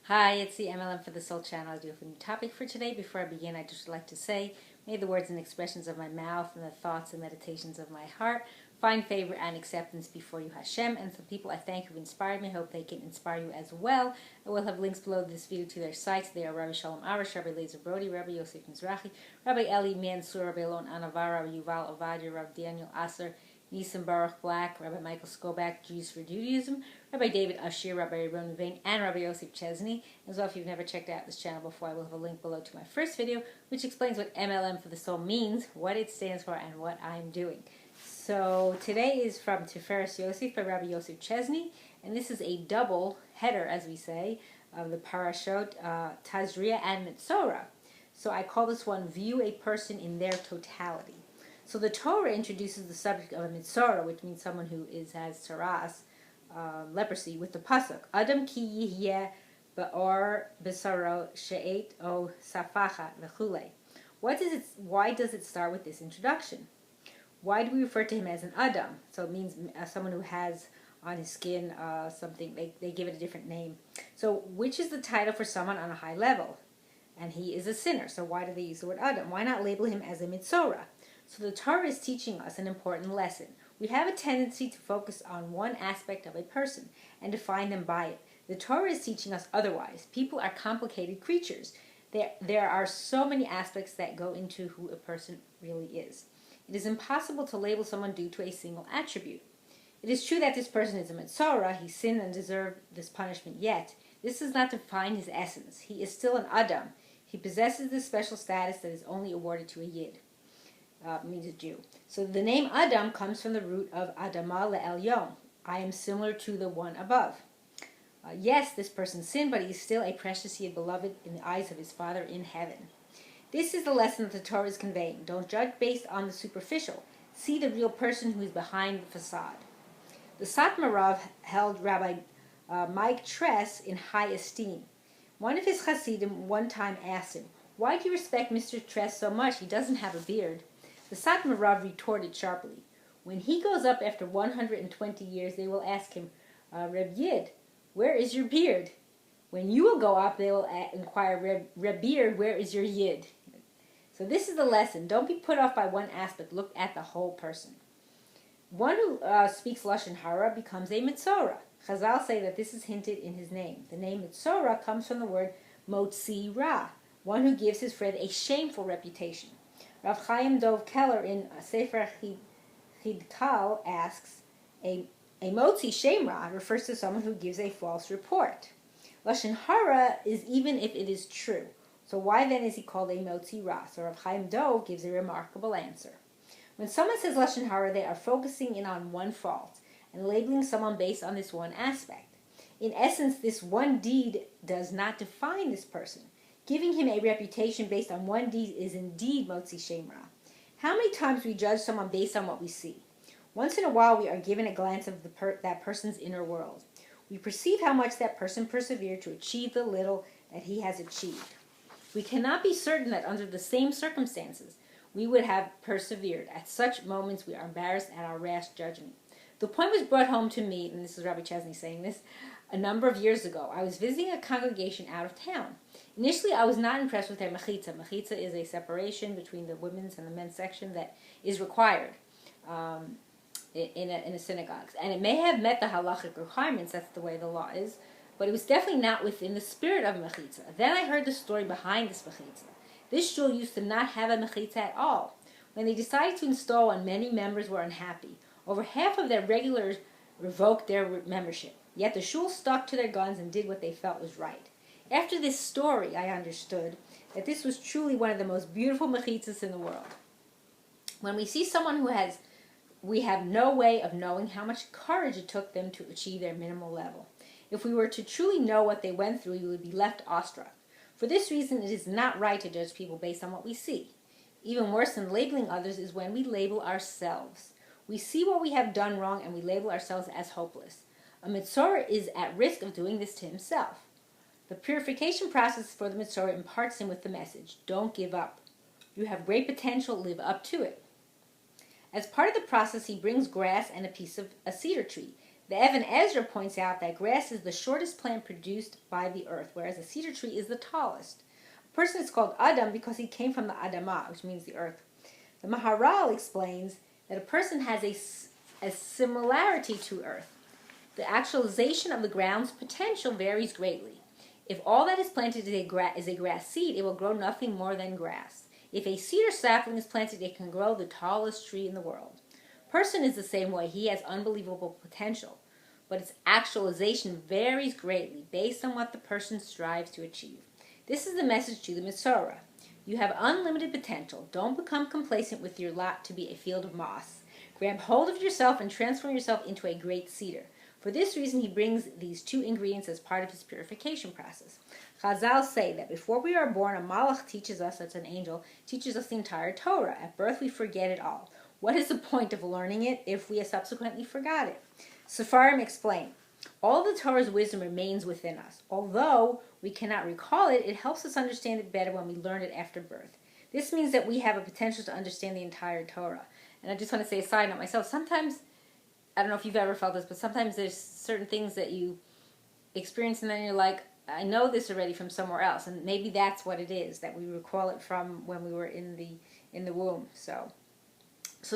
Hi, it's the M.L.M for the Soul Channel. I do have a new topic for today. Before I begin, I'd just like to say, may the words and expressions of my mouth and the thoughts and meditations of my heart find favor and acceptance before you, Hashem. And some people I thank who've inspired me. I hope they can inspire you as well. I will have links below this video to their sites. They are Rabbi Shalom Arish, Rabbi Lazer Brody, Rabbi Yosef Mizrahi, Rabbi Eli Mansour, Rabbi Elon Anavar, Rabbi Yuval Ovadia, Rabbi Daniel Asser, Nisan Baruch Black, Rabbi Michael Skobak, Jews for Judaism, Rabbi David Ashir, Rabbi Ron Vain, and Rabbi Yosef Chesney. As well, if you've never checked out this channel before, I will have a link below to my first video, which explains what M.L.M for the Soul means, what it stands for, and what I'm doing. So today is from Tiferes Yosef by Rabbi Yosef Chesney, and this is a double header, as we say, of the parashot Tazria-Metzora. So I call this one View a Person in Their Totality. So the Torah introduces the subject of a Metzora, which means someone who has tsaras, leprosy, with the pasuk Adam ki yihyeh ba'or besaro she'et o safacha v'chulei. Why does it start with this introduction? Why do we refer to him as an Adam? So it means someone who has on his skin something. They give it a different name. So which is the title for someone on a high level? And he is a sinner. So why do they use the word Adam? Why not label him as a Metzora? So the Torah is teaching us an important lesson. We have a tendency to focus on one aspect of a person and define them by it. The Torah is teaching us otherwise. People are complicated creatures. There are so many aspects that go into who a person really is. It is impossible to label someone due to a single attribute. It is true that this person is a Metzora. He sinned and deserved this punishment, yet this does not define his essence. He is still an Adam. He possesses this special status that is only awarded to a Yid. Means a Jew. So the name Adam comes from the root of Adama le'elyon. I am similar to the one above. Yes, this person sinned, but he is still a precious Yid, beloved in the eyes of his Father in heaven. This is the lesson that the Torah is conveying. Don't judge based on the superficial. See the real person who is behind the facade. The Satmar Rav held Rabbi Mike Tress in high esteem. One of his Hasidim one time asked him, "Why do you respect Mr. Tress so much? He doesn't have a beard." The Satmar Rav retorted sharply, "When he goes up after 120 years, they will ask him, Reb Yid, where is your beard? When you will go up, they will inquire, Reb Beard, where is your Yid?" So this is the lesson. Don't be put off by one aspect. Look at the whole person. One who speaks Lashon Hara becomes a Metzora. Chazal say that this is hinted in his name. The name Metzora comes from the word Motzi Ra, one who gives his friend a shameful reputation. Rav Chaim Dov Keller in Sefer Chidkal asks, a Motzi Shem Ra refers to someone who gives a false report. Lashon Hara is even if it is true. So why then is he called a Motzi Ra? So Rav Chaim Dov gives a remarkable answer. When someone says Lashon Hara, they are focusing in on one fault and labeling someone based on this one aspect. In essence, this one deed does not define this person. Giving him a reputation based on one deed is indeed Motzi Shem Ra. How many times we judge someone based on what we see? Once in a while, we are given a glance of that person's inner world. We perceive how much that person persevered to achieve the little that he has achieved. We cannot be certain that under the same circumstances, we would have persevered. At such moments, we are embarrassed at our rash judgment. The point was brought home to me, and this is Rabbi Chesney saying this, a number of years ago. I was visiting a congregation out of town. Initially, I was not impressed with their mechitza. Mechitza is a separation between the women's and the men's section that is required in a synagogue. And it may have met the halachic requirements, that's the way the law is, but it was definitely not within the spirit of mechitza. Then I heard the story behind this mechitza. This shul used to not have a mechitza at all. When they decided to install one, many members were unhappy. Over half of their regulars revoked their membership. Yet the shul stuck to their guns and did what they felt was right. After this story, I understood that this was truly one of the most beautiful mechitzas in the world. When we see someone we have no way of knowing how much courage it took them to achieve their minimal level. If we were to truly know what they went through, we would be left awestruck. For this reason, it is not right to judge people based on what we see. Even worse than labeling others is when we label ourselves. We see what we have done wrong and we label ourselves as hopeless. A Metzora is at risk of doing this to himself. The purification process for the Metzora imparts him with the message, don't give up. You have great potential, live up to it. As part of the process, he brings grass and a piece of a cedar tree. The Even Ezra points out that grass is the shortest plant produced by the earth, whereas a cedar tree is the tallest. A person is called Adam because he came from the Adamah, which means the earth. The Maharal explains that a person has a similarity to earth. The actualization of the ground's potential varies greatly. If all that is planted is a grass seed, it will grow nothing more than grass. If a cedar sapling is planted, it can grow the tallest tree in the world. Person is the same way. He has unbelievable potential, but its actualization varies greatly based on what the person strives to achieve. This is the message to the Metzora. You have unlimited potential. Don't become complacent with your lot to be a field of moss. Grab hold of yourself and transform yourself into a great cedar. For this reason, he brings these two ingredients as part of his purification process. Chazal say that before we are born, a malach teaches us, that's an angel, teaches us the entire Torah. At birth, we forget it all. What is the point of learning it if we have subsequently forgot it? Sepharim explain, all the Torah's wisdom remains within us. Although we cannot recall it, it helps us understand it better when we learn it after birth. This means that we have a potential to understand the entire Torah. And I just want to say a side note myself. Sometimes, I don't know if you've ever felt this, but sometimes there's certain things that you experience and then you're like, I know this already from somewhere else. And maybe that's what it is, that we recall it from when we were in the womb. So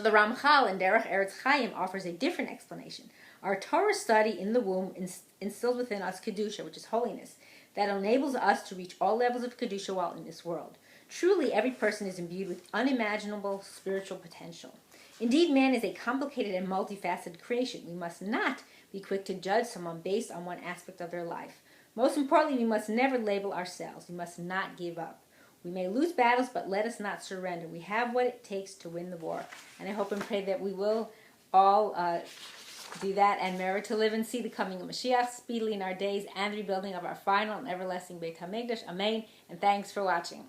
the Ramchal in Derech Eretz Chaim offers a different explanation. Our Torah study in the womb instills within us Kedusha, which is holiness, that enables us to reach all levels of Kedusha while in this world. Truly, every person is imbued with unimaginable spiritual potential. Indeed, man is a complicated and multifaceted creation. We must not be quick to judge someone based on one aspect of their life. Most importantly, we must never label ourselves. We must not give up. We may lose battles, but let us not surrender. We have what it takes to win the war. And I hope and pray that we will all do that and merit to live and see the coming of Mashiach speedily in our days and the rebuilding of our final and everlasting Beit HaMikdash. Amen. And thanks for watching.